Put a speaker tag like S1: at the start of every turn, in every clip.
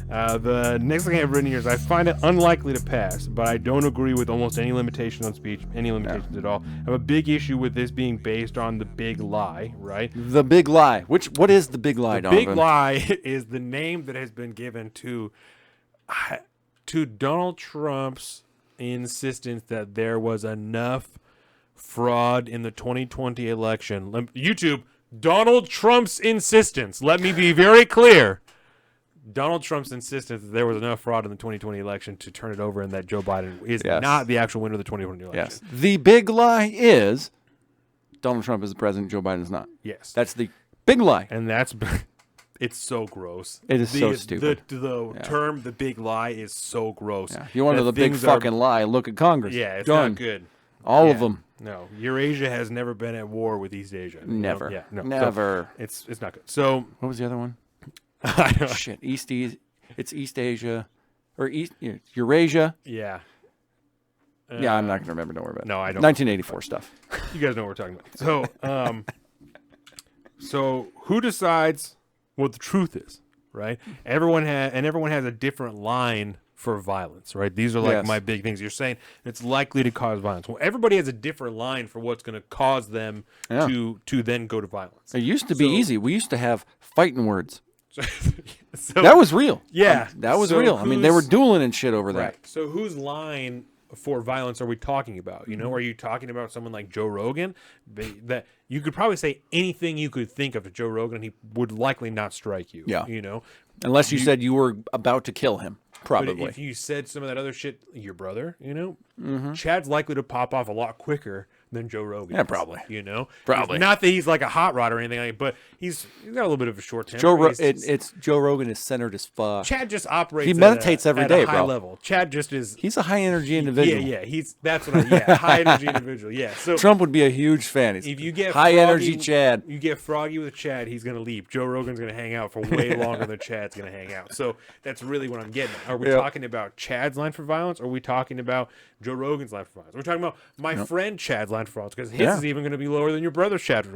S1: The next thing I have written here is I find it unlikely to pass, but I don't agree with almost any limitation on speech, any limitations at all. I have a big issue with this being based on the big lie, right?
S2: The big lie. What is the big lie,
S1: The
S2: Donovan?
S1: big lie is the name that has been given to Donald Trump's insistence that there was enough fraud in the 2020 election. YouTube, Donald Trump's insistence. Let me be very clear. Donald Trump's insistence that there was enough fraud in the 2020 election to turn it over and that Joe Biden is not the actual winner of the 2020 election.
S2: Yes. The big lie is Donald Trump is the president, Joe Biden is not.
S1: Yes.
S2: That's the big lie.
S1: And that's it's so gross.
S2: It is so stupid.
S1: The term the big lie is so gross.
S2: Yeah. If you wanted the big fucking lie, look at Congress.
S1: Yeah, it's
S2: Done.
S1: not good.
S2: All of them.
S1: No, Eurasia has never been at war with East Asia.
S2: Never.
S1: Yeah, no.
S2: Never.
S1: So it's not good. So
S2: what was the other one? Shit. It's East Asia or Eurasia.
S1: Yeah.
S2: Yeah, I'm not going to remember. Don't worry about it.
S1: No, I don't.
S2: 1984 stuff.
S1: You guys know what we're talking about. So who decides what the truth is, right? Everyone has a different line for violence, right? These are like my big things. You're saying it's likely to cause violence. Well, everybody has a different line for what's going to cause them to then go to violence.
S2: It used to be easy. We used to have fighting words.
S1: So,
S2: that was real.
S1: Yeah.
S2: That was real. I mean, they were dueling and shit over that.
S1: Right. So whose line for violence are we talking about? You know, are you talking about someone like Joe Rogan? That you could probably say anything you could think of to Joe Rogan, and he would likely not strike you.
S2: Yeah.
S1: You know?
S2: Unless you said you were about to kill him. Probably.
S1: But if you said some of that other shit, your brother, you know, Chad's likely to pop off a lot quicker than Joe Rogan.
S2: Yeah, probably.
S1: You know,
S2: probably.
S1: Not that he's like a hot rod or anything like that, but he's got a little bit of a short temper.
S2: Joe Rogan is centered as fuck.
S1: Chad just operates.
S2: He meditates every day,
S1: at a high
S2: bro.
S1: level. Chad just is.
S2: He's a high energy individual.
S1: Yeah. High energy individual. Yeah. So
S2: Trump would be a huge fan.
S1: If you get
S2: high energy Chad,
S1: you get froggy with Chad, he's gonna leave. Joe Rogan's gonna hang out for way longer than Chad's gonna hang out. So that's really what I'm getting at. Are we talking about Chad's line for violence, or are we talking about Joe Rogan's line for violence? We're talking about my friend Chad's line for violence, because his is even going to be lower than your brother Chad's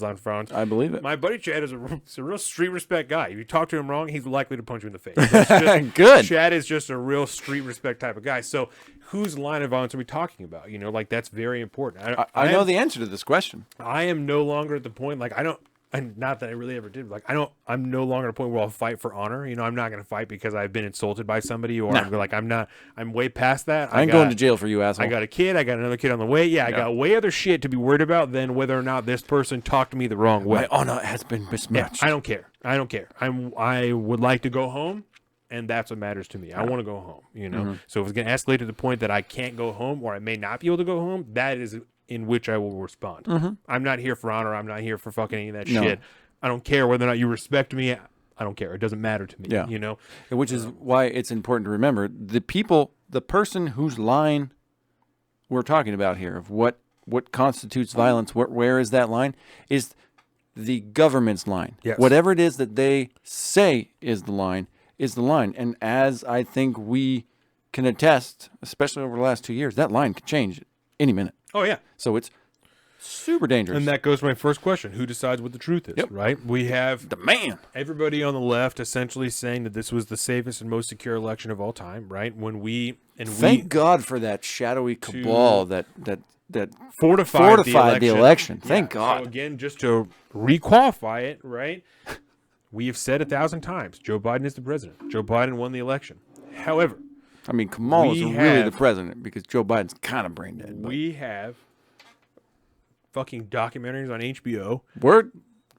S1: line for violence.
S2: I believe it.
S1: My buddy Chad is a real street respect guy. If you talk to him wrong, he's likely to punch you in the face.
S2: Good.
S1: Chad is just a real street respect type of guy. So whose line of violence are we talking about? You know, like, that's very important.
S2: I know the answer to this question.
S1: I am no longer at the point, like, and not that I really ever did. Like, I'm no longer at a point where I'll fight for honor. You know, I'm not going to fight because I've been insulted by somebody, or I'm way past that.
S2: I ain't going to jail for you, asshole.
S1: I got a kid. I got another kid on the way. Yeah, I got way other shit to be worried about than whether or not this person talked to me the wrong way.
S2: Oh, no, it has been mismatched.
S1: Yeah, I don't care. I would like to go home, and that's what matters to me. I want to go home, you know? So if it's going to escalate to the point that I can't go home, or I may not be able to go home, that is in which I will respond. I'm not here for honor. I'm not here for fucking any of that shit. I don't care whether or not you respect me. I don't care. It doesn't matter to me. You know?
S2: Which is why it's important to remember the person whose line we're talking about here of what constitutes violence, where is that line, is the government's line.
S1: Yes.
S2: Whatever it is that they say is the line. And as I think we can attest, especially over the last 2 years, that line could change any minute.
S1: Oh, yeah.
S2: So it's super dangerous.
S1: And that goes to my first question. Who decides what the truth is, right? We have
S2: the man.
S1: Everybody on the left essentially saying that this was the safest and most secure election of all time, right?
S2: Thank God for that shadowy cabal that
S1: fortified the election.
S2: Thank God.
S1: So again, just to re-qualify it, right? We have said 1,000 times, Joe Biden is the president. Joe Biden won the election. However,
S2: I mean, Kamala is really the president because Joe Biden's kind of brain dead.
S1: We have fucking documentaries on HBO.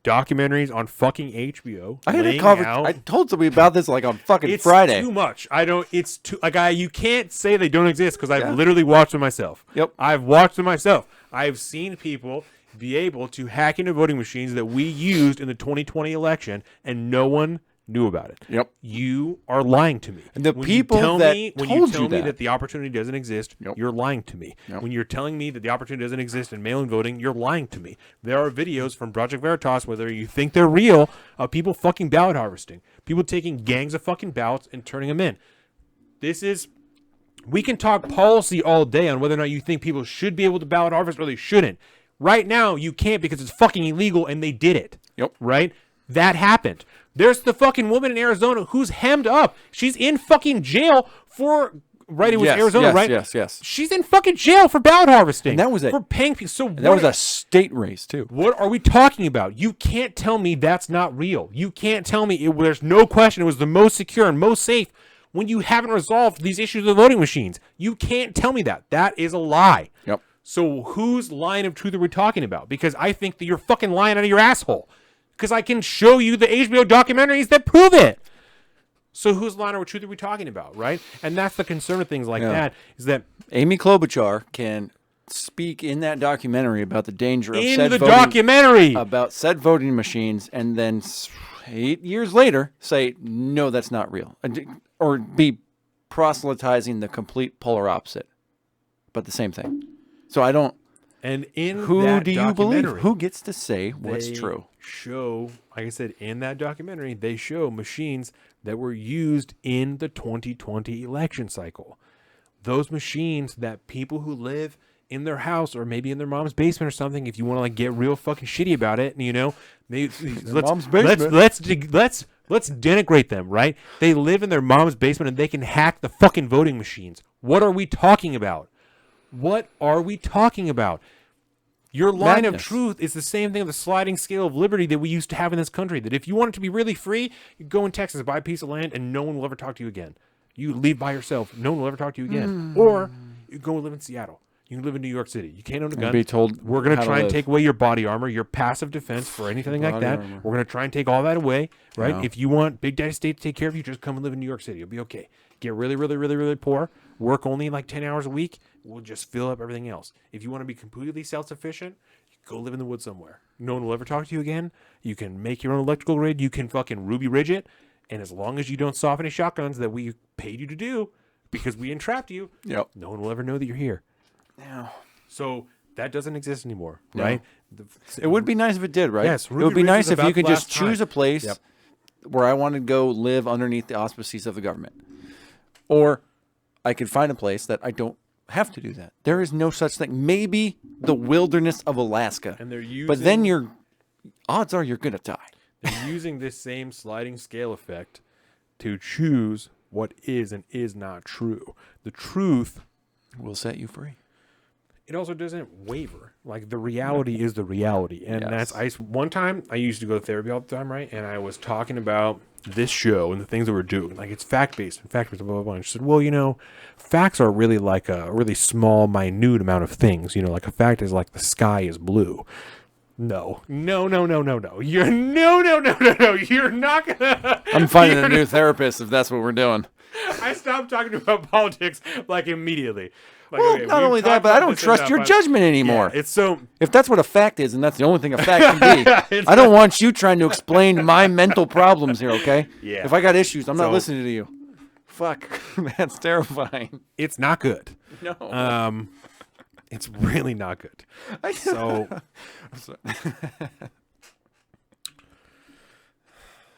S2: Documentaries
S1: on fucking HBO.
S2: I had I told somebody about this like on fucking Friday.
S1: It's too much. It's too you can't say they don't exist because I've literally watched them myself.
S2: Yep.
S1: I've watched them myself. I've seen people be able to hack into voting machines that we used in the 2020 election, and no one knew about it.
S2: Yep.
S1: You are lying to me.
S2: And when you tell me
S1: that the opportunity doesn't exist, you're lying to me.
S2: Yep.
S1: When you're telling me that the opportunity doesn't exist in mail-in voting, you're lying to me. There are videos from Project Veritas, whether you think they're real, of people fucking ballot harvesting. People taking gangs of fucking ballots and turning them in. We can talk policy all day on whether or not you think people should be able to ballot harvest or they shouldn't. Right now, you can't because it's fucking illegal, and they did it.
S2: Yep.
S1: Right? That happened. There's the fucking woman in Arizona who's hemmed up. She's in fucking jail for, right? It was Arizona, right?
S2: Yes.
S1: She's in fucking jail for ballot harvesting.
S2: And that was
S1: for paying people. So
S2: that was a state race too.
S1: What are we talking about? You can't tell me that's not real. You can't tell me there's no question it was the most secure and most safe when you haven't resolved these issues with voting machines. You can't tell me that. That is a lie.
S2: Yep.
S1: So whose line of truth are we talking about? Because I think that you're fucking lying out of your asshole. Because I can show you the HBO documentaries that prove it. So whose line of truth are we talking about, right? And that's the concern with things like that, is that
S2: Amy Klobuchar can speak in that documentary about the danger of about said voting machines, and then 8 years later say, no, that's not real. Or be proselytizing the complete polar opposite, but the same thing. So I don't...
S1: And in
S2: who
S1: that
S2: do you believe? Who gets to say what's true?
S1: Show, like I said, in that documentary, they show machines that were used in the 2020 election cycle. Those machines that people who live in their house or maybe in their mom's basement or something, if you want to like get real fucking shitty about it, you know, maybe let's denigrate them, right? They live in their mom's basement and they can hack the fucking voting machines. What are we talking about? What are we talking about? Your line of truth is the same thing with the sliding scale of liberty that we used to have in this country. That if you want it to be really free, you go in Texas, buy a piece of land, and no one will ever talk to you again. You leave by yourself. No one will ever talk to you again. Or you go live in Seattle. You can live in New York City. You can't own a gun.
S2: Be told
S1: we're going to try and take away your body armor, your passive defense for anything like that. Armor. We're going to try and take all that away, right? No. If you want Big Daddy State to take care of you, just come and live in New York City. You'll be okay. Get really, really, really, really poor. Work only like 10 hours a week. We'll just fill up everything else. If you want to be completely self-sufficient, go live in the woods somewhere. No one will ever talk to you again. You can make your own electrical grid. You can fucking Ruby Ridge it. And as long as you don't soften any shotguns that we paid you to do because we entrapped you, no one will ever know that you're here.
S2: No.
S1: So that doesn't exist anymore, right?
S2: It would be nice if it did, right?
S1: Yes.
S2: It would be nice if you could just choose a place where I want to go live underneath the auspices of the government. Or I could find a place that I don't have to do that. There is no such thing. Maybe the wilderness of Alaska.
S1: And they're using,
S2: but then odds are you're going to die.
S1: They're using this same sliding scale effect to choose what is and is not true. The truth
S2: will set you free.
S1: It also doesn't waver. Like the reality is the reality. And that's one time I used to go to therapy all the time, right? And I was talking about this show and the things that we're doing. Like it's fact-based, blah, blah, blah. And she said, well, you know, facts are really like a really small, minute amount of things. You know, like a fact is like the sky is blue. No. You're You're not gonna.
S2: I'm finding a new therapist if that's what we're doing.
S1: I stopped talking about politics like immediately. Like,
S2: well, not only that, but I don't trust your judgment anymore.
S1: Yeah, it's so.
S2: If that's what a fact is, and that's the only thing a fact can be, I don't want you trying to explain my mental problems here. Okay?
S1: Yeah.
S2: If I got issues, I'm not listening to you. Fuck, that's terrifying.
S1: It's not good.
S2: No.
S1: It's really not good. So.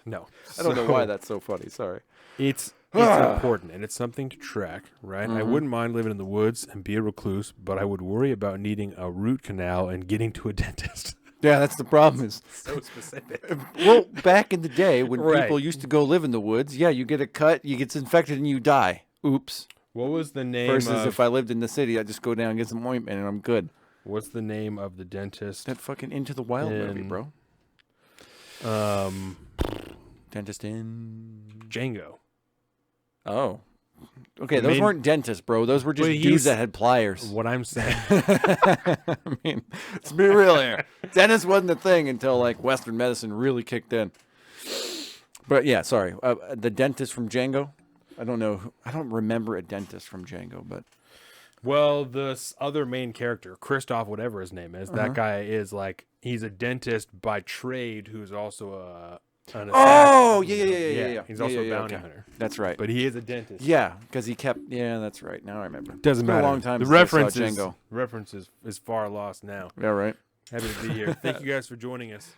S1: No.
S2: I don't know why that's so funny. Sorry.
S1: It's important, and it's something to track, right? I wouldn't mind living in the woods and be a recluse, but I would worry about needing a root canal and getting to a dentist.
S2: Yeah, that's the problem. Is
S1: so specific.
S2: Well, back in the day when people used to go live in the woods, you get a cut, you get infected, and you die. Oops.
S1: What was the name
S2: Versus if I lived in the city, I'd just go down and get some ointment, and I'm good.
S1: What's the name of the dentist?
S2: That fucking Into the Wild movie, bro. Dentist in
S1: Django.
S2: Oh. Okay, those weren't dentists, bro. Those were just dudes that had pliers.
S1: What I'm saying.
S2: I mean, let's be real here. Dentist wasn't a thing until, like, Western medicine really kicked in. But, yeah, sorry. The dentist from Django? I don't know. I don't remember a dentist from Django, but...
S1: Well, this other main character, Christoph, whatever his name is, that guy is, like, he's a dentist by trade who's also an assassin.
S2: Oh, yeah.
S1: He's also a bounty hunter.
S2: That's right.
S1: But he is a dentist.
S2: Yeah, because he kept... Yeah, that's right. Now I remember.
S1: Doesn't matter.
S2: Been a long time
S1: the
S2: since I saw Django.
S1: reference is far lost now.
S2: Yeah, right.
S1: Happy to be here. Thank you guys for joining us.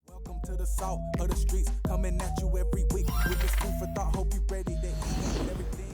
S3: Welcome to the salt of the streets, coming at you every week with this food for thought. Hope you ready to eat everything.